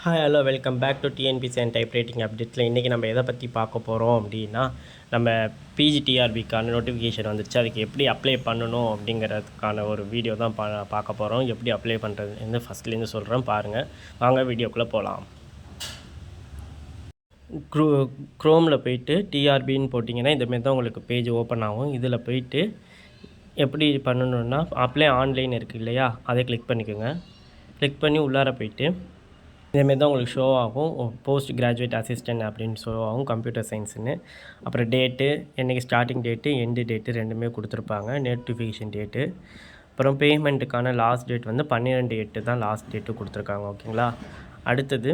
Hi hello welcome back to TNPSC and type writing அப்டேட்ஸில் இன்றைக்கி நம்ம எதை பற்றி பார்க்க போகிறோம் அப்படின்னா நம்ம பிஜிடிஆர்பிக்கான நோட்டிஃபிகேஷன் வந்துச்சு. அதுக்கு எப்படி அப்ளை பண்ணணும் அப்படிங்கிறதுக்கான ஒரு வீடியோ தான் பார்க்க போகிறோம். எப்படி அப்ளை பண்ணுறது ஃபஸ்ட்லேருந்து சொல்கிறேன் பாருங்கள். வாங்க வீடியோக்குள்ளே போகலாம். க்ரோமில் போயிட்டு டிஆர்பின்னு போட்டிங்கன்னா இந்தமாரி தான் உங்களுக்கு பேஜ் ஓப்பன் ஆகும். இதில் போயிட்டு எப்படி பண்ணணுன்னா அப்ளை ஆன்லைன் இருக்குது இல்லையா, அதை கிளிக் பண்ணிக்கோங்க. கிளிக் பண்ணி உள்ளார போயிட்டு இதேமாரி தான் உங்களுக்கு ஷோ ஆகும். போஸ்ட் கிராஜுவேட் அசிஸ்டன்ட் அப்படின்னு ஷோ ஆகும், கம்ப்யூட்டர் சயின்ஸுன்னு. அப்புறம் டேட்டு, என்றைக்கு ஸ்டார்டிங் டேட்டு எண்டு டேட்டு ரெண்டுமே கொடுத்துருப்பாங்க. நோட்டிஃபிகேஷன் டேட்டு, அப்புறம் பேமெண்ட்டுக்கான லாஸ்ட் டேட் வந்து 12/8 தான் லாஸ்ட் டேட்டு கொடுத்துருக்காங்க. ஓகேங்களா. அடுத்தது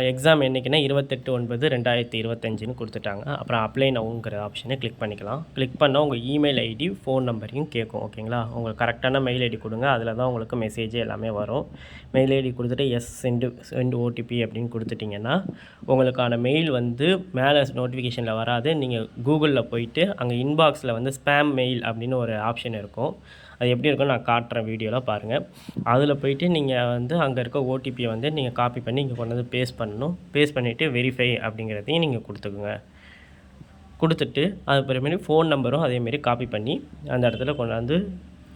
எக்ஸாம் என்றைக்குன்னா 28/9/2025 கொடுத்துட்டாங்க. அப்புறம் அப்ளை நவுங்கிற ஆப்ஷனை கிளிக் பண்ணிக்கலாம். கிளிக் பண்ணால் உங்கள் இமெயில் ஐடி ஃபோன் நம்பரையும் கேட்கும். ஓகேங்களா. உங்களுக்கு கரெக்டான மெயில் ஐடி கொடுங்க, அதில் தான் உங்களுக்கு மெசேஜ் எல்லாமே வரும். மெயில் ஐடி கொடுத்துட்டு சென்ட் ஓடிபி அப்படின்னு கொடுத்துட்டிங்கன்னா உங்களுக்கான மெயில் வந்து மேலே நோட்டிஃபிகேஷனில் வராது. நீங்கள் கூகுளில் போயிட்டு அங்கே இன்பாக்ஸில் வந்து ஸ்பேம் மெயில் அப்படின்னு ஒரு ஆப்ஷன் இருக்கும். அது எப்படி இருக்குன்னு நான் காட்டுறேன், வீடியோவில் பாருங்கள். அதில் போய்ட்டு நீங்கள் வந்து அங்கே இருக்க ஓடிபியை வந்து நீங்கள் காப்பி பண்ணி இங்கே கொண்டு வந்து பேஸ்ட் பண்ணணும். பேஸ்ட் பண்ணிவிட்டு வெரிஃபை அப்படிங்கிறதையும் நீங்கள் கொடுத்துக்குங்க. கொடுத்துட்டு அதுக்கப்புறமேரி ஃபோன் நம்பரும் அதேமாரி காப்பி பண்ணி அந்த இடத்துல கொண்டாந்து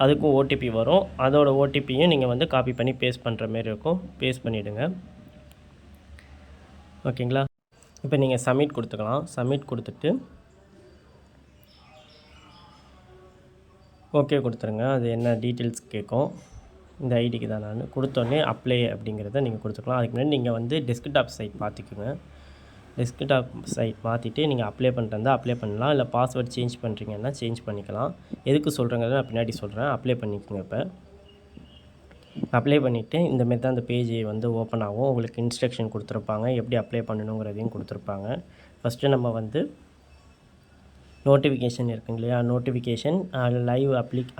அதுக்கும் ஓடிபி வரும். அதோட ஓடிபியும் நீங்கள் வந்து காப்பி பண்ணி பேஸ்ட் பண்ணுற மாரி இருக்கும். பேஸ்ட் பண்ணிவிடுங்க. ஓகேங்களா. இப்போ நீங்கள் சப்மிட் கொடுத்துக்கலாம். சப்மிட் கொடுத்துட்டு ஓகே கொடுத்துருங்க. அது என்ன டீட்டெயில்ஸ் கேட்கும். இந்த ஐடிக்கு தான் நான் கொடுத்தோன்னே அப்ளை அப்படிங்கிறத நீங்கள் கொடுத்துக்கலாம். அதுக்கு முன்னாடி நீங்கள் வந்து டெஸ்க்டாப் சைட் மாற்றிக்குங்க. டெஸ்க்டாப் சைட் மாற்றிட்டு நீங்கள் அப்ளை பண்ணுறதா அப்ளை பண்ணலாம். இல்லை பாஸ்வேர்ட் சேஞ்ச் பண்ணுறீங்கன்னா சேஞ்ச் பண்ணிக்கலாம். எதுக்கு சொல்கிறேங்கிறத நான் பின்னாடி சொல்கிறேன். அப்ளை பண்ணிக்கோங்க. இப்போ அப்ளை பண்ணிவிட்டு இந்தமாரி தான் அந்த பேஜ் வந்து ஓப்பன் ஆகும். உங்களுக்கு இன்ஸ்ட்ரக்ஷன் கொடுத்துருப்பாங்க, எப்படி அப்ளை பண்ணணுங்கிறதையும் கொடுத்துருப்பாங்க. ஃபஸ்ட்டு நம்ம வந்து நோட்டிஃபிகேஷன் இருக்குங்க இல்லையா, notification, live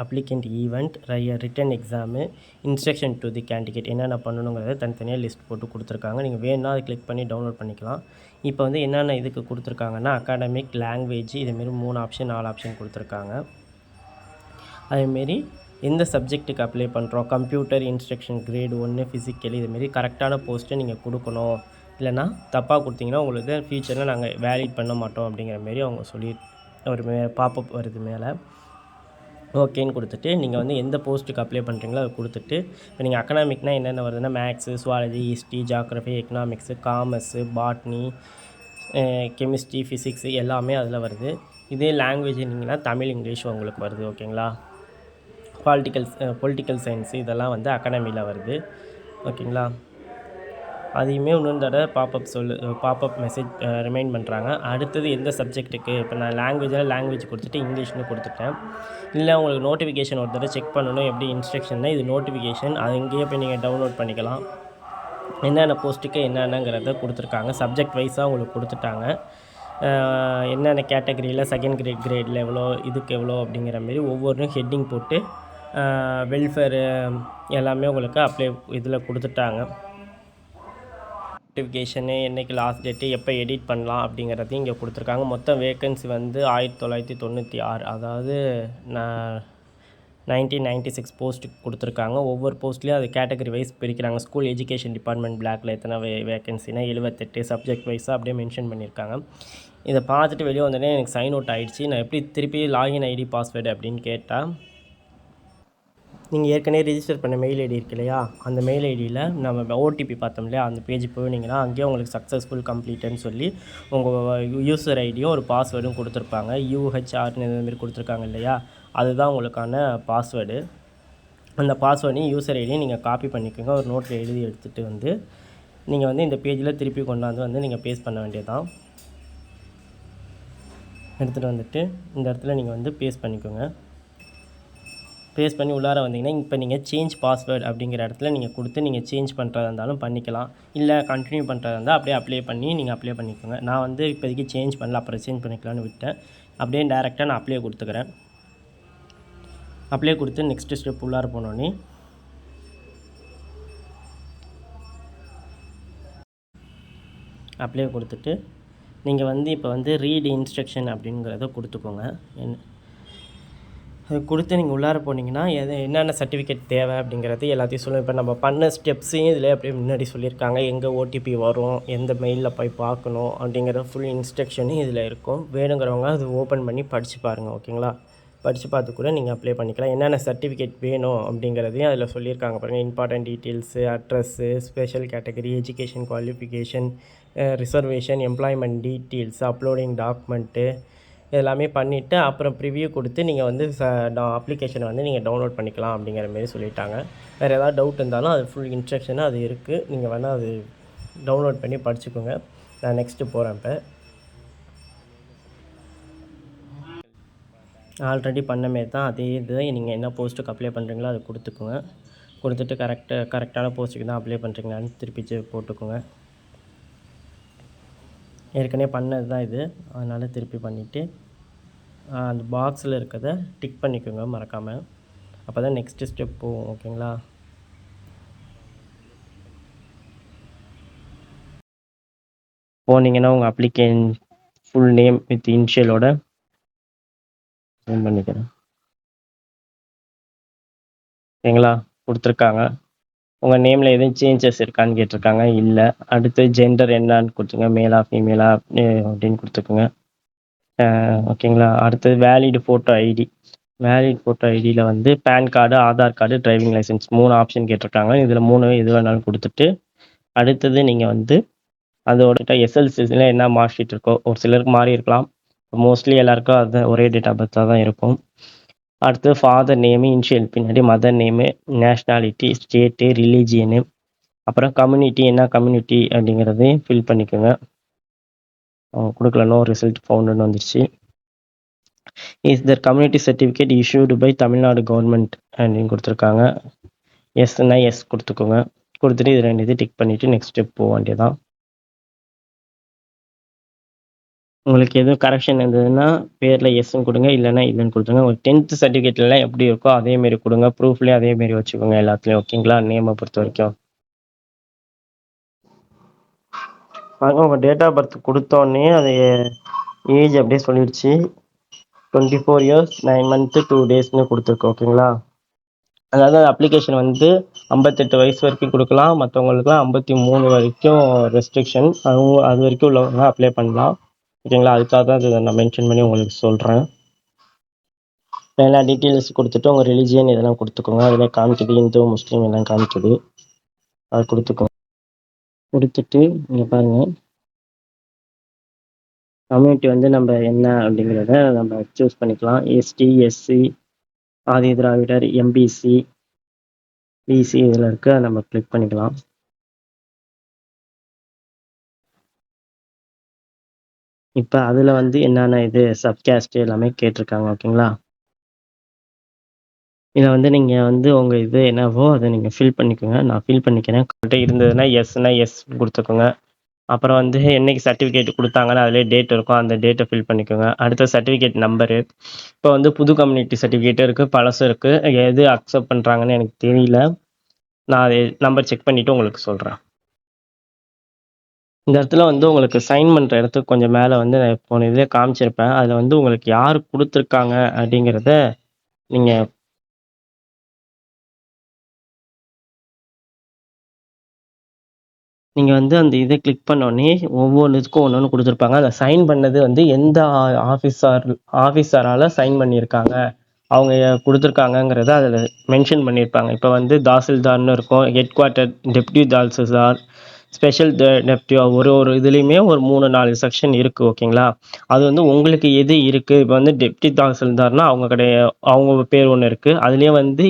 applicant event, return exam, instruction to the candidate என்னென்ன பண்ணணுங்கிறத தனித்தனியாக லிஸ்ட் போட்டு கொடுத்துருக்காங்க. நீங்கள் வேணும்னா அதை கிளிக் பண்ணி டவுன்லோட் பண்ணிக்கலாம். இப்போ வந்து என்னென்ன இதுக்கு கொடுத்துருக்காங்கன்னா அகாடமிக், லாங்குவேஜ், இதுமாரி 3 ஆப்ஷன் 4 ஆப்ஷன் கொடுத்துருக்காங்க. அதேமாரி எந்த சப்ஜெக்ட்டுக்கு அப்ளை பண்ணுறோம், கம்ப்யூட்டர், இன்ஸ்ட்ரக்ஷன், கிரேட் 1, ஃபிசிக்கல், இதுமாரி கரெக்டான போஸ்ட்டை நீங்கள் கொடுக்கணும். இல்லைனா தப்பாக கொடுத்தீங்கன்னா உங்களுக்கு ஃபியூச்சரில் நாங்கள் வேலிட் பண்ண மாட்டோம் அப்படிங்கிற மாரி அவங்க சொல்லி ஒரு பாப்பப் வருது மேலே. ஓகேன்னு கொடுத்துட்டு நீங்கள் வந்து எந்த போஸ்ட்டுக்கு அப்ளை பண்ணுறீங்களோ அதை கொடுத்துட்டு இப்போ நீங்கள் அகனாமிக்னால் என்னென்ன வருதுன்னா maths, zoology, history, geography, economics, commerce, botany, chemistry, physics எல்லாமே அதில் வருது. இதே லாங்குவேஜ் இருந்தீங்கன்னா தமிழ், இங்கிலீஷ் உங்களுக்கு வருது. ஓகேங்களா. பொலிட்டிக்கல் சயின்ஸு இதெல்லாம் வந்து அகாடமியில் வருது. ஓகேங்களா. அதையுமே இன்னொரு தடவை பாப்பப் மெசேஜ் ரிமைண்ட் பண்ணுறாங்க. அடுத்தது எந்த சப்ஜெக்ட்டுக்கு, இப்போ நான் லாங்குவேஜ் கொடுத்துட்டு இங்கிலீஷ்னு கொடுத்துட்டேன். இல்லை உங்களுக்கு நோட்டிஃபிகேஷன் ஒரு தடவை செக் பண்ணணும் எப்படி இன்ஸ்ட்ரக்ஷன்னா இது நோட்டிஃபிகேஷன், அது இங்கேயே போய் நீங்கள் டவுன்லோட் பண்ணிக்கலாம். என்னென்ன போஸ்ட்டுக்கு என்னென்னங்கிறத கொடுத்துருக்காங்க. சப்ஜெக்ட் வைஸாக உங்களுக்கு கொடுத்துட்டாங்க. என்னென்ன கேட்டகரியில் செகண்ட் கிரேடில் எவ்வளோ, இதுக்கு எவ்வளோ அப்படிங்கிற மாரி ஒவ்வொன்றும் ஹெட்டிங் போட்டு வெல்ஃபேரு எல்லாமே உங்களுக்கு அப்ளை இதில் கொடுத்துட்டாங்க. நோட்டிஃபிகேஷனு, என்றைக்கு லாஸ்ட் டேட்டு, எப்போ எடிட் பண்ணலாம் அப்படிங்கிறதையும் இங்கே கொடுத்துருக்காங்க. மொத்தம் வேக்கன்சி வந்து 1996, அதாவது 1996 போஸ்ட்டுக்கு கொடுத்துருக்காங்க. ஒவ்வொரு போஸ்ட்லேயும் அது கேட்டகரி வைஸ் பிரிக்கிறாங்க. ஸ்கூல் எஜுகேஷன் டிபார்ட்மெண்ட் பிளாக்கில் எத்தனை வேக்கன்சினா 78, சப்ஜெக்ட் வைஸாக அப்படியே மென்ஷன் பண்ணியிருக்காங்க. இதை பார்த்துட்டு வெளியே வந்தோடனே எனக்கு சைன் அவுட் ஆகிடுச்சு. நான் எப்படி திருப்பி லாகின் ஐடி பாஸ்வேர்டு அப்படின்னு கேட்டால், நீங்கள் ஏற்கனவே ரிஜிஸ்டர் பண்ண மெயில் ஐடி இருக்கு இல்லையா, அந்த மெயில் ஐடியில் நம்ம ஓடிபி பார்த்தோம் இல்லையா, அந்த பேஜ் போனீங்கன்னா அங்கேயே உங்களுக்கு சக்ஸஸ்ஃபுல் கம்ப்ளீட்டுன்னு சொல்லி உங்கள் யூசர் ஐடியும் ஒரு பாஸ்வேர்டும் கொடுத்துருப்பாங்க. யூஹெச்ஆர்னு இதுமாரி கொடுத்துருக்காங்க இல்லையா, அதுதான் உங்களுக்கான பாஸ்வேர்டு. அந்த பாஸ்வேர்டையும் யூசர் ஐடியும் நீங்கள் காப்பி பண்ணிக்கோங்க. ஒரு நோட்டில் எழுதி எடுத்துகிட்டு வந்து நீங்கள் வந்து இந்த பேஜில் திருப்பி கொண்டாந்து வந்து நீங்கள் பேஸ்ட் பண்ண வேண்டியதான். எடுத்துகிட்டு வந்துட்டு இந்த இடத்துல நீங்கள் வந்து பேஸ்ட் பண்ணிக்கோங்க. பேஸ்ட் பண்ணி உள்ளார வந்தீங்கன்னா இப்போ நீங்கள் சேஞ்ச் பாஸ்வேர்டு அப்படிங்கிற இடத்துல நீங்கள் கொடுத்து நீங்கள் சேஞ்ச் பண்ணுறதா இருந்தாலும் பண்ணிக்கலாம். இல்லை கண்டினியூ பண்ணுறதா இருந்தால் அப்படியே அப்ளை பண்ணி நீங்கள் அப்ளை பண்ணிக்கோங்க. நான் வந்து இப்போதைக்கு சேஞ்ச் பண்ணல, அப்புறம் சேஞ்ச் பண்ணிக்கலான்னு விட்டேன். அப்படியே டேரெக்டாக நான் அப்ளை கொடுத்துக்கிறேன். அப்ளை கொடுத்து நெக்ஸ்ட்டு ஸ்டெப் உள்ளார போனோடனே அப்ளை கொடுத்துட்டு நீங்கள் வந்து இப்போ வந்து ரீட் இன்ஸ்ட்ரக்ஷன் அப்படிங்கிறத கொடுத்துக்கோங்க. அது கொடுத்து நீங்கள் உள்ளார போனீங்கன்னா என்னென்ன சர்டிஃபிகேட் தேவை அப்படிங்கிறது எல்லாத்தையும் சொல்லுவேன். இப்போ நம்ம பண்ண ஸ்டெப்ஸையும் இதில் அப்படியே முன்னாடி சொல்லியிருக்காங்க. எங்கே ஓடிபி வரும், எந்த மெயிலில் போய் பார்க்கணும் அப்படிங்கிற ஃபுல் இன்ஸ்ட்ரக்ஷனும் இதில் இருக்கும். வேணுங்கிறவங்க அது ஓப்பன் பண்ணி படித்து பாருங்கள். ஓகேங்களா? படித்து பார்த்து கூட நீங்கள் அப்ளை பண்ணிக்கலாம். என்னென்ன சர்டிஃபிகேட் வேணும் அப்படிங்கிறதையும் அதில் சொல்லியிருக்காங்க பாருங்கள். Important details, address, special category, education qualification, reservation, employment details, uploading document எல்லாமே பண்ணிவிட்டு அப்புறம் ப்ரிவ்யூ கொடுத்து நீங்கள் வந்து அப்ளிகேஷனை வந்து நீங்கள் டவுன்லோட் பண்ணிக்கலாம் அப்படிங்கிற மாரி சொல்லிட்டாங்க. வேறு ஏதாவது டவுட் இருந்தாலும் அது ஃபுல் இன்ஸ்ட்ரக்ஷனாக அது இருக்குது. நீங்கள் வேணால் அது டவுன்லோட் பண்ணி படிச்சுக்கோங்க. நான் நெக்ஸ்ட்டு போகிறேன். இப்போ ஆல்ரெடி பண்ண மாரி தான் அதே இது நீங்கள் என்ன போஸ்ட்டுக்கு அப்ளை பண்ணுறீங்களோ அதை கொடுத்துக்குங்க. கொடுத்துட்டு கரெக்டான போஸ்ட்டுக்கு தான் அப்ளை பண்ணுறீங்களான்னு திருப்பி போட்டுக்கோங்க. ஏற்கனவே பண்ணது தான் இது, அதனால் திருப்பி பண்ணிவிட்டு அந்த பாக்ஸில் இருக்கிறத டிக் பண்ணிக்கோங்க மறக்காமல். அப்போ தான் நெக்ஸ்ட்டு ஸ்டெப் போகும். ஓகேங்களா? போனீங்கன்னா உங்கள் அப்ளிகேஷன் ஃபுல் நேம் வித் இனிஷியலோட பண்ணிக்கிறேன். ஓகேங்களா? கொடுத்துருக்காங்க. உங்கள் நேமில் எதுவும் சேஞ்சஸ் இருக்கான்னு கேட்டிருக்காங்க. இல்லை. அடுத்து ஜெண்டர் என்னான்னு கொடுத்துங்க. மேலா ஃபீமேலா அப்படின்னு கொடுத்துக்குங்க. ஓகேங்களா? அடுத்தது valid photo ID. Valid photo ஐடியில் வந்து PAN card, Aadhaar card, driving licence 3 option கேட்டிருக்காங்க. இதில் 3 எது வேணாலும் கொடுத்துட்டு அடுத்தது நீங்கள் வந்து அதோட எஸ்எல்சியில் என்ன மார்க் ஷீட் இருக்கோ, ஒரு சிலருக்கு மாறி இருக்கலாம். மோஸ்ட்லி எல்லாருக்கும் அது ஒரே டேட் ஆஃப் பர்த்தாக தான் இருக்கும். அடுத்து ஃபாதர் நேமு, இனிஷியல் பின்னாடி mother name, nationality, state, religion, அப்புறம் கம்யூனிட்டி என்ன கம்யூனிட்டி அப்படிங்கிறதையும் ஃபில் பண்ணிக்கோங்க. கொடுக்கல, நோ ரிசல்ட் ஃபவுண்டுன்னு வந்துருச்சு. Is there community certificate issued by Tamil Nadu government அப்படின்னு கொடுத்துருக்காங்க. எஸ்ன்னா எஸ் கொடுத்துக்கோங்க. கொடுத்துட்டு இது 2 இது டிக் பண்ணிவிட்டு நெக்ஸ்ட் ஸ்டெப் போக வேண்டியதான். உங்களுக்கு எதுவும் கரெக்ஷன் இருந்ததுன்னா பேரில் எஸ்ன்னு கொடுங்க, இல்லைன்னா இல்லைன்னு கொடுத்துருங்க. உங்களுக்கு 10th சர்டிஃபிகேட்லாம் எப்படி இருக்கோ அதேமாரி கொடுங்க. ப்ரூஃப்லேயும் அதேமாரி வச்சுக்கோங்க எல்லாத்துலேயும். ஓகேங்களா? நேமை பொறுத்த வரைக்கும் பாருங்க, உங்கள் டேட் ஆஃப் பர்த் கொடுத்தோடனே அது ஏஜ் அப்படியே சொல்லிடுச்சு. 24 years 9 months 2 daysன்னு கொடுத்துருக்கு. ஓகேங்களா? அதாவது அப்ளிகேஷன் வந்து 58 வயசு வரைக்கும் கொடுக்கலாம். மற்றவங்களுக்குலாம் 53 வரைக்கும் ரெஸ்ட்ரிக்ஷன். அது வரைக்கும் உள்ளவங்க அப்ளை பண்ணலாம். ஓகேங்களா? அதுக்காக தான் இதை நான் மென்ஷன் பண்ணி உங்களுக்கு சொல்கிறேன். எல்லா டீட்டெயில்ஸ் கொடுத்துட்டு உங்கள் ரிலீஜியன் இதெல்லாம் கொடுத்துக்கோங்க. அதில் காமிக்குது, இந்து, முஸ்லீம் எல்லாம் காமிக்குது. அது கொடுத்துக்கோங்க. கொடுத்துட்டு இங்கே பாருங்கள், கம்யூனிட்டி வந்து நம்ம என்ன அப்படிங்கிறத நம்ம சூஸ் பண்ணிக்கலாம். ST, SC, Adi Dravidar, MBC, PC இதில் இருக்க நம்ம கிளிக் பண்ணிக்கலாம். இப்போ அதில் வந்து என்னென்ன இது சப்காஸ்ட் எல்லாமே கேட்டிருக்காங்க. ஓகேங்களா? இதை வந்து நீங்கள் வந்து உங்கள் இது என்னவோ அதை நீங்கள் ஃபில் பண்ணிக்கோங்க. நான் ஃபில் பண்ணிக்கிறேன். கரெக்டாக இருந்ததுன்னா எஸ்ன்னா எஸ் கொடுத்துக்கோங்க. அப்புறம் வந்து என்னைக்கு சர்டிஃபிகேட் கொடுத்தாங்கன்னா அதிலே டேட் இருக்கும். அந்த டேட்டை ஃபில் பண்ணிக்கோங்க. அடுத்த சர்டிஃபிகேட் நம்பரு. இப்போ வந்து புது கம்யூனிட்டி சர்டிஃபிகேட்டும் இருக்குது, பழசும் இருக்குது. எது அக்செப்ட் பண்ணுறாங்கன்னு எனக்கு தெரியல. நான் அதை நம்பர் செக் பண்ணிவிட்டு உங்களுக்கு சொல்கிறேன். இந்த இடத்துல வந்து உங்களுக்கு சைன் பண்ணுற இடத்துக்கு கொஞ்சம் மேலே வந்து நான் போன இதிலே காமிச்சிருப்பேன். அதில் வந்து உங்களுக்கு யார் கொடுத்துருக்காங்க அப்படிங்கிறத நீங்கள் வந்து அந்த இதை கிளிக் பண்ணோடனே ஒவ்வொன்றுக்கும் ஒன்று ஒன்று கொடுத்துருப்பாங்க. அதை சைன் பண்ணது வந்து எந்த ஆஃபீஸரால் சைன் பண்ணியிருக்காங்க, அவங்க கொடுத்துருக்காங்கங்கிறத அதில் மென்ஷன் பண்ணியிருப்பாங்க. இப்போ வந்து தாசில்தார்னு இருக்கும், head quarter deputy tahsildar, special deputy, ஒரு இதுலேயுமே ஒரு 3-4 செக்ஷன் இருக்குது. ஓகேங்களா? அது வந்து உங்களுக்கு எது இருக்குது. இப்போ வந்து டெப்யூட்டி தாசில்தார்னா அவங்க பேர் ஒன்று இருக்குது. அதுலேயே வந்து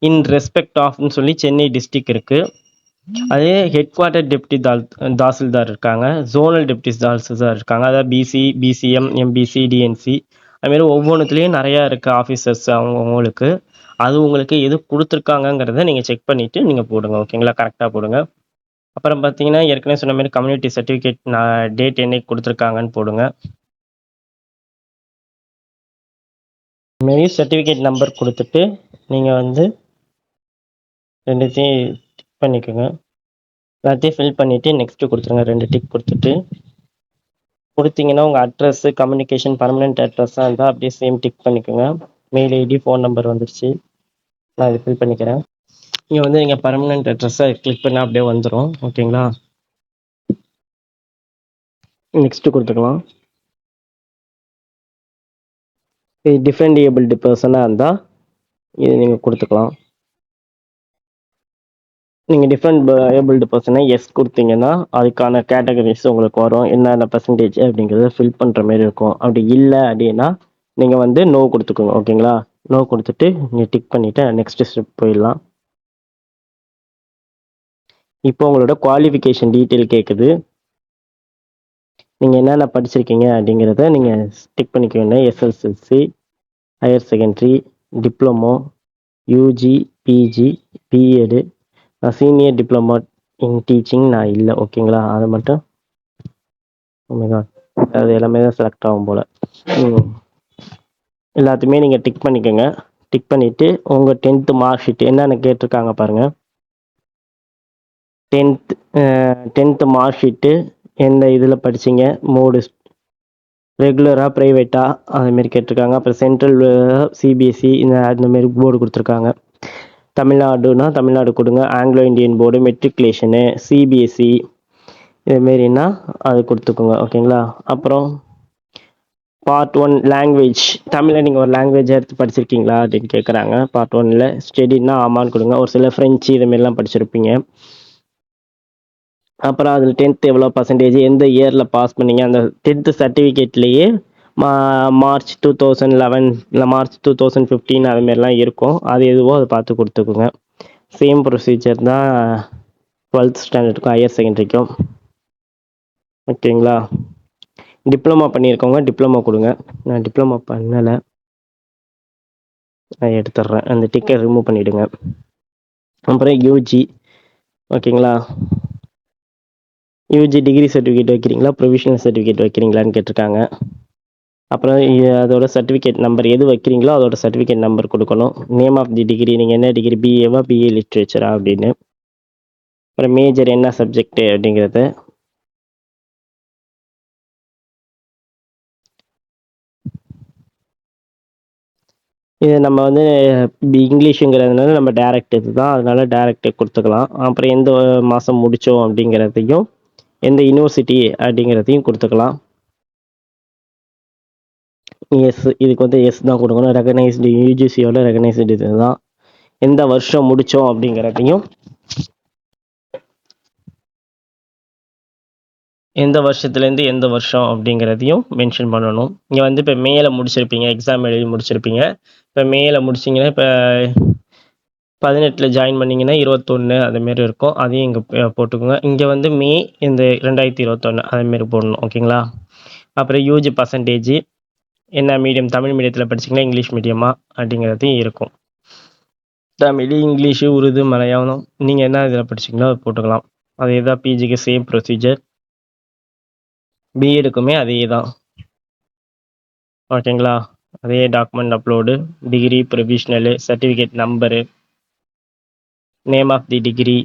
இன் ரெஸ்பெக்ட் ஆஃப்னு சொல்லி சென்னை டிஸ்ட்ரிக்ட் இருக்குது. அதே ஹெட் குவார்ட்டர் டெப்யூட்டி தாசில்தார் இருக்காங்க, ஜோனல் டெப்யூட்டி தாசில்தார் இருக்காங்க. அதாவது பிசி, பிசிஎம், எம்பிசி, டிஎன்சி, அதுமாரி ஒவ்வொன்றுத்துலேயும் நிறையா இருக்குது ஆஃபீஸர்ஸ் அவங்களுக்கு. அது உங்களுக்கு எது கொடுத்துருக்காங்கங்கிறத நீங்கள் செக் பண்ணிவிட்டு நீங்கள் போடுங்க. ஓகேங்களா? கரெக்டாக போடுங்க. அப்புறம் பார்த்தீங்கன்னா ஏற்கனவே சொன்ன மாதிரி கம்யூனிட்டி சர்டிஃபிகேட் டேட் என்னைக்கு கொடுத்துருக்காங்கன்னு போடுங்க. இதுமாரி சர்டிஃபிகேட் நம்பர் கொடுத்துட்டு நீங்கள் வந்து ரெண்டுத்தையும் டிக் பண்ணிக்கோங்க. எல்லாத்தையும் ஃபில் பண்ணிவிட்டு நெக்ஸ்ட்டு கொடுத்துருங்க. 2 டிக் கொடுத்தீங்கன்னா உங்கள் அட்ரஸ்ஸு, கம்யூனிகேஷன் பர்மனெண்ட் அட்ரஸாக இருந்தால் அப்படியே சேம் டிக் பண்ணிக்கோங்க. மெயில் ஐடி, ஃபோன் நம்பர் வந்துருச்சு. நான் இதை ஃபில் பண்ணிக்கிறேன். இங்கே வந்து நீங்கள் பர்மனெண்ட் அட்ரஸை கிளிக் பண்ணால் அப்படியே வந்துடும். ஓகேங்களா? நெக்ஸ்ட்டு கொடுத்துக்கலாம். இது டிஃபரெண்ட் ஏபிள்டு பர்சனாக இருந்தால் இது நீங்கள் கொடுத்துக்கலாம். நீங்கள் டிஃபரெண்ட் ஏபிள்டு பர்சனை எஸ் கொடுத்தீங்கன்னா அதுக்கான கேட்டகரிஸ் உங்களுக்கு வரும். என்னென்ன பர்சன்டேஜ் அப்படிங்கிறத ஃபில் பண்ணுற மாதிரி இருக்கும். அப்படி இல்லை அப்படின்னா நீங்கள் வந்து நோ கொடுத்துக்கோங்க. ஓகேங்களா? நோ கொடுத்துட்டு நீங்கள் டிக் பண்ணிவிட்டு நெக்ஸ்ட் ஸ்டெப் போயிடலாம். இப்போ உங்களோட குவாலிஃபிகேஷன் டீட்டெயில் கேட்குது. நீங்கள் என்னென்ன படிச்சிருக்கீங்க அப்படிங்கிறத நீங்கள் டிக் பண்ணிக்கோங்க. SSLC, higher secondary, diploma, UG, PG, BEd, senior diploma in teaching நான் இல்லை. ஓகேங்களா? அதை மட்டும் அது எல்லாமே தான் செலக்ட் ஆகும் போல். எல்லாத்தையுமே நீங்கள் டிக் பண்ணிக்கோங்க. டிக் பண்ணிவிட்டு உங்கள் 10th மார்க் ஷீட் என்னென்ன கேட்டிருக்காங்க பாருங்கள். 10th மார்க் ஷீட்டு எந்த இதில் படிச்சிங்க, மோடு ரெகுலராக ப்ரைவேட்டாக அதுமாரி கேட்டிருக்காங்க. அப்புறம் சென்ட்ரல், சிபிஎஸ்சி அந்தமாரி போர்டு கொடுத்துருக்காங்க. தமிழ்நாடுனா தமிழ்நாடு கொடுங்க. Anglo Indian board, matriculation, CBSE இதுமாரின்னா அது கொடுத்துக்கோங்க. ஓகேங்களா? அப்புறம் பார்ட் 1 லாங்குவேஜ், தமிழில் நீங்கள் ஒரு லாங்குவேஜை எடுத்து படிச்சிருக்கீங்களா அப்படின்னு கேட்குறாங்க. பார்ட் 1ல் ஸ்டடின்னா ஆமான்னு கொடுங்க. ஒரு சில ஃப்ரெஞ்சு இதுமாரிலாம் படிச்சிருப்பீங்க. அப்புறம் அதில் 10th எவ்வளோ பர்சன்டேஜ், எந்த இயரில் பாஸ் பண்ணீங்க, அந்த 10th சர்டிஃபிகேட்லேயே மார்ச் 2011 இல்லை மார்ச் 2015 அதுமாரிலாம் இருக்கும். அது எதுவோ அதை பார்த்து கொடுத்துக்குங்க. சேம் ப்ரொசீஜர் தான் 12th ஸ்டாண்டர்டுக்கும் ஹையர் செகண்டரிக்கும். ஓகேங்களா? டிப்ளமா பண்ணியிருக்கவங்க டிப்ளமா கொடுங்க. நான் டிப்ளமா பண்ணலை, நான் எடுத்துட்றேன். அந்த டிக்கெட் ரிமூவ் பண்ணிவிடுங்க. அப்புறம் யூஜி. ஓகேங்களா? யூஜி டிகிரி சர்டிஃபிகேட் வைக்கிறீங்களா, ப்ரொவிஷனல் சர்டிஃபிகேட் வைக்கிறீங்களான்னு கேட்டிருக்காங்க. அப்புறம் அதோட சர்டிஃபிகேட் நம்பர் எது வைக்கிறீங்களோ அதோட சர்டிஃபிகேட் நம்பர் கொடுக்கணும். நேம் ஆஃப் தி டிகிரி, நீங்கள் என்ன டிகிரி, பிஏவா பிஏ லிட்ரேச்சரா அப்படின்னு. அப்புறம் மேஜர் என்ன சப்ஜெக்ட் அப்படிங்கிறது. இது நம்ம வந்து இங்கிலீஷுங்கிறதுனால நம்ம டேரக்ட் இது தான், அதனால டேரக்ட் கொடுத்துக்கலாம். அப்புறம் எந்த மாதம் முடித்தோம் அப்படிங்கிறதையும் எந்த யூனிவர்சிட்டி அப்படிங்கிறதையும் கொடுத்துக்கலாம். எஸ், இதுக்கு வந்து எஸ் தான் கொடுக்கணும். ரெகனைஸ்டு, யூஜிசியோட ரெகனைஸ்டு இது தான். எந்த வருஷம் முடித்தோம் அப்படிங்கிறதையும் எந்த வருஷத்துலேருந்து எந்த வருஷம் அப்படிங்கிறதையும் மென்ஷன் பண்ணணும். இங்கே வந்து இப்போ மேல முடிச்சிருப்பீங்க, எக்ஸாம் எழுதி முடிச்சிருப்பீங்க. இப்போ மேல முடிச்சிங்கன்னா இப்போ 18ல் ஜாயின் பண்ணிங்கன்னா 21 அதுமாரி இருக்கும். அதையும் இங்கே போட்டுக்கோங்க. இங்கே வந்து மே இந்த 2021 அதுமாரி போடணும். ஓகேங்களா? அப்புறம் யூஜி பர்சன்டேஜ், என்ன மீடியம், தமிழ் மீடியத்தில் படிச்சிங்கன்னா இங்கிலீஷ் மீடியமா அப்படிங்கிறதையும் இருக்கும். தமிழ், இங்கிலீஷு, உருது, மலையாளம் நீங்கள் என்ன இதில் படிச்சிங்களோ அதை போட்டுக்கலாம். அதே தான் பிஜிக்கு சேம் ப்ரொசீஜர். பிஎடுக்குமே அதே தான். ஓகேங்களா? அதே document upload, degree, provisional, certificate number, name of the degree,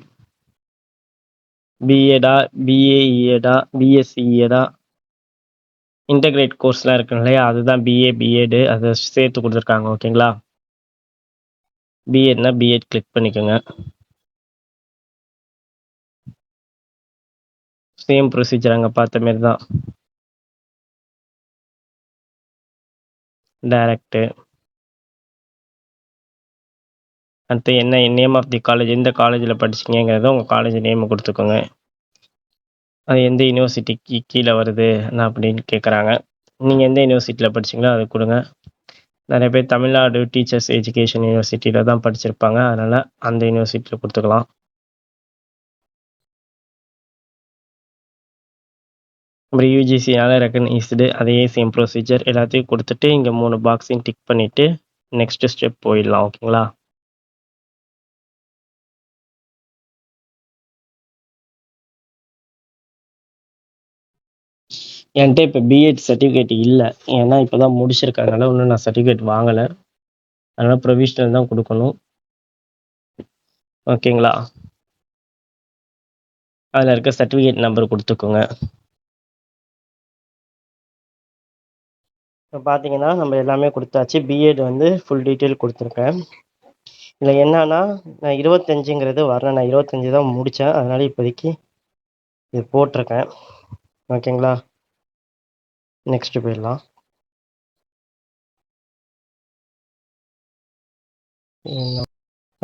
பிஎடா, பிஏஇஎடா, பிஎஸ்சிஇஎடா, இன்டகிரேட் கோர்ஸ்லாம் இருக்குங்க இல்லையா, அதுதான் பிஏ பிஎடு அதை சேர்த்து கொடுத்துருக்காங்க. ஓகேங்களா? பிஎட்னா பிஎட் கிளிக் பண்ணிக்கோங்க. சேம் ப்ரொசீஜர் அங்கே பார்த்த மாரி தான். டைரக்ட்டு. அடுத்து என்ன நேம் ஆஃப் தி காலேஜ், எந்த காலேஜில் படிச்சிங்கிறத உங்கள் காலேஜ் நேமை கொடுத்துக்கோங்க. அது எந்த யூனிவர்சிட்டிக்கு கீழே வருது அப்படின்னு கேட்குறாங்க. நீங்கள் எந்த யூனிவர்சிட்டியில் படிச்சிங்களோ அதை கொடுங்க. நிறைய பேர் தமிழ்நாடு டீச்சர்ஸ் எஜுகேஷன் யூனிவர்சிட்டியில் தான் படிச்சிருப்பாங்க, அதனால் அந்த யூனிவர்சிட்டியில் கொடுத்துக்கலாம். அப்புறம் யூஜிசியால் ரெக்கக்னைஸ்டு, அதே சேம் ப்ரொசீஜர் எல்லாத்தையும் கொடுத்துட்டு இங்கே 3 பாக்ஸையும் டிக் பண்ணிவிட்டு நெக்ஸ்ட் ஸ்டெப் போயிடலாம். ஓகேங்களா? என்கிட்ட இப்போ பிஎட் சர்டிஃபிகேட் இல்லை, ஏன்னா இப்போ தான் முடிச்சிருக்கறதுனால இன்னும் நான் சர்டிஃபிகேட் வாங்கலை. அதனால் ப்ரொவிஷ்னல் தான் கொடுக்கணும். ஓகேங்களா? அதில் இருக்க சர்டிஃபிகேட் நம்பர் கொடுத்துக்கோங்க. இப்போ பார்த்தீங்கன்னா நம்ம எல்லாமே கொடுத்தாச்சு. பிஎட் வந்து ஃபுல் டீட்டெயில் கொடுத்துருக்கேன். இதில் என்னன்னா நான் 25ங்கிறது வரல. நான் 25 தான் முடித்தேன். அதனால் இப்போதைக்கு இது போட்டிருக்கேன். ஓகேங்களா? நெக்ஸ்ட்டு போயிடலாம்.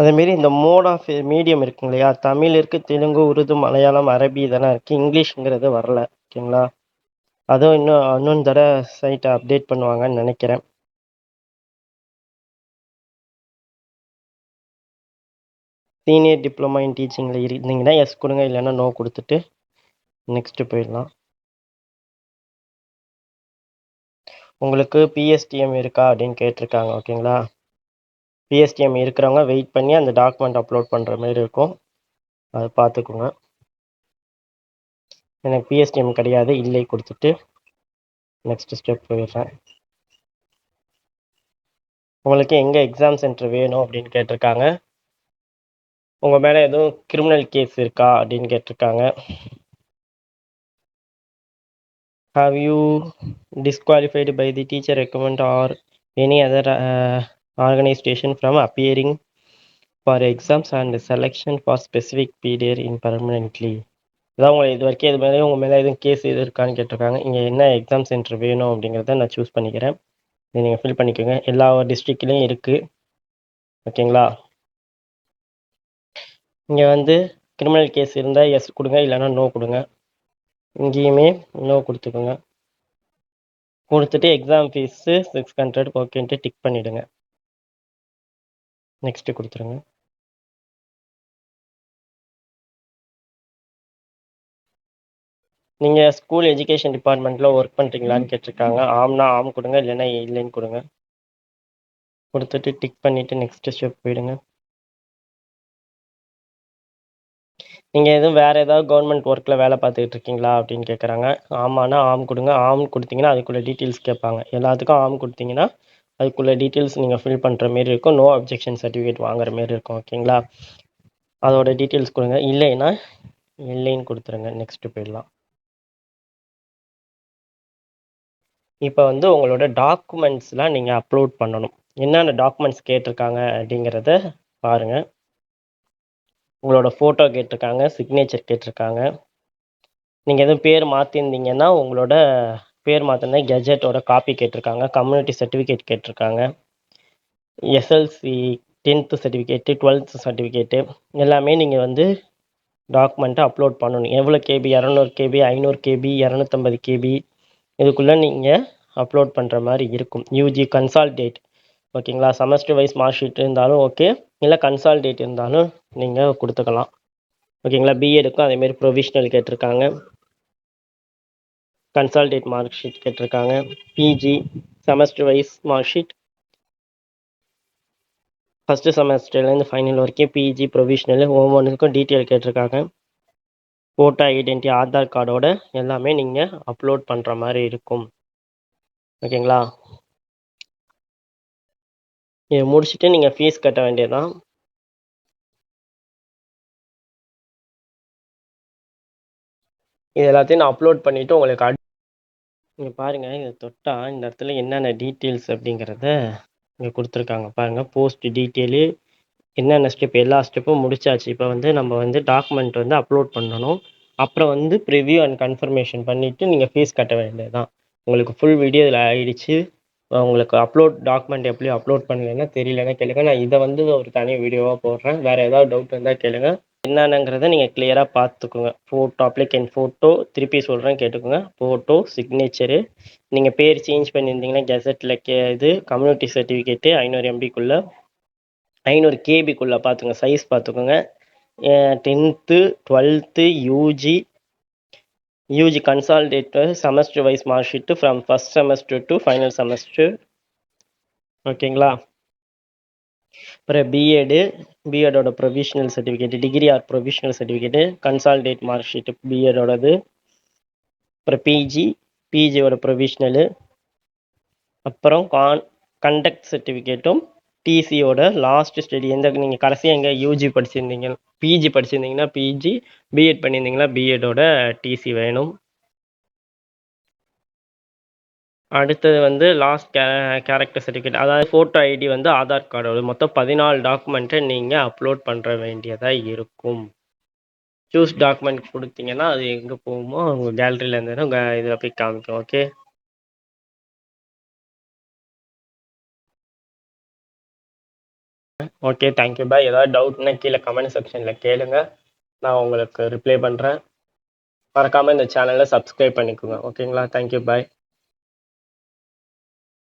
அதேமாரி இந்த மோட் ஆஃப் மீடியம் இருக்குங்க இல்லையா? தமிழ் இருக்குது, தெலுங்கு, உருது, மலையாளம், அரபி இதெல்லாம் இருக்குது. இங்கிலீஷ்ங்கிறது வரல. ஓகேங்களா? அதுவும் இன்னொன்று தடவை சைட்டை அப்டேட் பண்ணுவாங்கன்னு நினைக்கிறேன். சீனியர் டிப்ளமா இன் டீச்சிங்கில் இருந்தீங்கன்னா எஸ் கொடுங்க, இல்லைன்னா நோ கொடுத்துட்டு நெக்ஸ்ட்டு போயிடலாம். உங்களுக்கு பிஎஸ்டிஎம் இருக்கா அப்படின்னு கேட்டிருக்காங்க. ஓகேங்களா? பிஎஸ்டிஎம் இருக்கிறவங்க வெயிட் பண்ணி அந்த டாக்குமெண்ட் அப்லோட் பண்ணுற மாதிரி இருக்கும். அதை பார்த்துக்குங்க. எனக்கு பிஎஸ்டிஎம் கிடையாது, இல்லை கொடுத்துட்டு நெக்ஸ்ட் ஸ்டெப் போயிடுறேன். உங்களுக்கு எங்கே எக்ஸாம் சென்டர் வேணும் அப்படின்னு கேட்டிருக்காங்க. உங்கள் மேலே எதுவும் கிரிமினல் கேஸ் இருக்கா அப்படின்னு கேட்டிருக்காங்க. Have you disqualified by the teacher recommend or any other organisation from appearing for exams and selection for specific period in permanently. இதான் உங்களை இது வரைக்கும் இது மேலே உங்கள் மேலே எதுவும் கேஸ் எது இருக்கான்னு கேட்டிருக்காங்க. இங்கே என்ன எக்ஸாம் சென்டர் வேணும் அப்படிங்கிறத நான் சூஸ் பண்ணிக்கிறேன். இதை நீங்கள் ஃபில் பண்ணிக்கோங்க. எல்லா டிஸ்ட்ரிக்ட்லேயும் இருக்குது. ஓகேங்களா? இங்கே வந்து கிரிமினல் கேஸ் இருந்தால் எஸ் கொடுங்க, இல்லைன்னா நோ கொடுங்க. இங்கேயுமே நோ கொடுத்துக்கோங்க. கொடுத்துட்டு எக்ஸாம் ஃபீஸு 600 ஓகேன்ட்டு டிக் பண்ணிவிடுங்க. நெக்ஸ்ட்டு கொடுத்துருங்க. நீங்கள் ஸ்கூல் எஜுகேஷன் டிபார்ட்மெண்ட்டில் ஒர்க் பண்ணுறீங்களான்னு கேட்டிருக்காங்க. ஆம்னா ஆம் கொடுங்க, இல்லைன்னா இல்லைன்னு கொடுங்க. கொடுத்துட்டு டிக் பண்ணிவிட்டு நெக்ஸ்ட்டு ஸ்டெப் போயிடுங்க. நீங்கள் எதுவும் வேறு ஏதாவது கவர்மெண்ட் ஒர்க்கில் வேலை பார்த்துக்கிட்டு இருக்கீங்களா அப்படின்னு கேட்குறாங்க. ஆமான்னா ஆம் கொடுங்க. ஆம் கொடுத்தீங்கன்னா அதுக்குள்ளே டீட்டெயில்ஸ் கேட்பாங்க. எல்லாத்துக்கும் ஆம் கொடுத்தீங்கன்னா அதுக்குள்ளே டீட்டெயில்ஸ் நீங்கள் ஃபில் பண்ணுற மாரி இருக்கும். நோ அப்ஜெக்ஷன் சர்டிஃபிகேட் வாங்குற மாரி இருக்கும். ஓகேங்களா? அதோட டீட்டெயில்ஸ் கொடுங்க. இல்லைன்னா இல்லைன்னு கொடுத்துருங்க. நெக்ஸ்ட்டு போயிடலாம். இப்போ வந்து உங்களோட டாக்குமெண்ட்ஸ்லாம் நீங்கள் அப்லோட் பண்ணணும். என்னென்ன டாக்குமெண்ட்ஸ் கேட்டிருக்காங்க அப்படிங்கிறத பாருங்கள். உங்களோட ஃபோட்டோ கேட்டிருக்காங்க, சிக்னேச்சர் கேட்டிருக்காங்க. நீங்கள் எதுவும் பேர் மாற்றிருந்தீங்கன்னா உங்களோட பேர் மாற்றினா கெஜெட்டோட காப்பி கேட்டிருக்காங்க, கம்யூனிட்டி சர்டிஃபிகேட் கேட்டிருக்காங்க, SLC 10th certificate, 12th certificate எல்லாமே நீங்கள் வந்து டாக்குமெண்ட்டை அப்லோட் பண்ணணும். எவ்வளோ கேபி? 200 கேபி, 500 கேபி, 250 கேபி இதுக்குள்ளே நீங்கள் அப்லோட் பண்ணுற மாதிரி இருக்கும். UG consolidate. ஓகேங்களா? செமஸ்டர் வைஸ் மார்க் ஷீட் இருந்தாலும் ஓகே, இல்லை கன்சால்டேட் இருந்தாலும் நீங்கள் கொடுத்துக்கலாம். ஓகேங்களா? பிஎடுக்கும் அதேமாரி ப்ரொவிஷ்னல் கேட்டிருக்காங்க, கன்சால்டேட் மார்க் ஷீட் கேட்டிருக்காங்க, PG semester wise mark sheet first செமஸ்டர்லேருந்து ஃபைனல் வரைக்கும் பிஜி ப்ரொவிஷ்னல் ஒவ்வொன்றுக்கும் டீட்டெயில் கேட்டிருக்காங்க. ஃபோட்டோ ஐடென்டி ஆதார் கார்டோட எல்லாமே நீங்கள் அப்லோட் பண்ணுற மாதிரி இருக்கும். ஓகேங்களா? இதை முடிச்சுட்டு நீங்கள் ஃபீஸ் கட்ட வேண்டியதுதான். இது எல்லாத்தையும் நான் அப்லோட் பண்ணிவிட்டு உங்களுக்கு இங்கே பாருங்கள், இதை தொட்டால் இந்த இடத்துல என்னென்ன டீட்டெயில்ஸ் அப்படிங்கிறத இங்கே கொடுத்துருக்காங்க பாருங்கள். போஸ்ட் டீட்டெயிலு என்னென்ன ஸ்டெப், எல்லா ஸ்டெப்பும் முடிச்சாச்சு. இப்போ வந்து நம்ம வந்து டாக்குமெண்ட் வந்து அப்லோட் பண்ணணும். அப்புறம் வந்து ப்ரிவ்யூ அண்ட் கன்ஃபர்மேஷன் பண்ணிவிட்டு நீங்கள் ஃபீஸ் கட்ட வேண்டியது தான். உங்களுக்கு ஃபுல் வீடியோ இதில் ஆகிடுச்சு. உங்களுக்கு அப்லோட் டாக்குமெண்ட் எப்படி அப்லோட் பண்ணலைன்னா தெரியலன்னா கேளுங்க. நான் இதை வந்து ஒரு தனி வீடியோவாக போடுறேன். வேறு ஏதாவது டவுட் இருந்தால் கேளுங்க. என்னென்னங்கிறத நீங்கள் கிளியராக பார்த்துக்குங்க. ஃபோட்டோ அப்ளிகேண்ட் ஃபோட்டோ திருப்பி சொல்கிறேன் கேட்டுக்கோங்க. ஃபோட்டோ, சிக்னேச்சரு, நீங்கள் பேர் சேஞ்ச் பண்ணியிருந்தீங்கன்னா கெசட்டில் இது கம்யூனிட்டி சர்டிஃபிகேட்டு 500 MBக்குள்ளே 500 கேபிக்குள்ளே பார்த்துங்க, சைஸ் பார்த்துக்கோங்க. 10th 12th UG consolidated semester wise mark sheet from first semester to final semester. ஓகேங்களா? அப்புறம் பிஎடோட provisional certificate, degree or provisional certificate, consolidate mark sheet பிஎடோடது. அப்புறம் பிஜியோட ப்ரொவிஷ்னலு, அப்புறம் கண்டக்ட் சர்டிஃபிகேட்டும் டிசியோட லாஸ்ட் ஸ்டடி எந்த நீங்கள் கடைசியாக எங்கே யூஜி படிச்சிருந்தீங்க, பிஜி படிச்சிருந்தீங்கன்னா பிஜி, பிஎட் பண்ணியிருந்தீங்கன்னா பிஎடோட டிசி வேணும். அடுத்தது வந்து லாஸ்ட் கேரக்டர் சர்டிஃபிகேட், அதாவது ஃபோட்டோ ஐடி வந்து ஆதார் கார்டோட மொத்தம் 14 டாக்குமெண்ட்டை நீங்கள் அப்லோட் பண்ணுற வேண்டியதாக இருக்கும். சூஸ் டாக்குமெண்ட் கொடுத்தீங்கன்னா அது எங்கே போகுமோ உங்கள் கேலரியில் இருந்ததுன்னா உங்கள் இதில் போய் காமிக்கும். ஓகே. Okay, thank you bye. ஏதாவது டவுட்னா கீழே கமெண்ட் செக்ஷனில் கேளுங்க, நான் உங்களுக்கு ரிப்ளை பண்ணுறேன். மறக்காமல் இந்த சேனலை சப்ஸ்கிரைப் பண்ணிக்கோங்க. ஓகேங்களா? Thank you bye.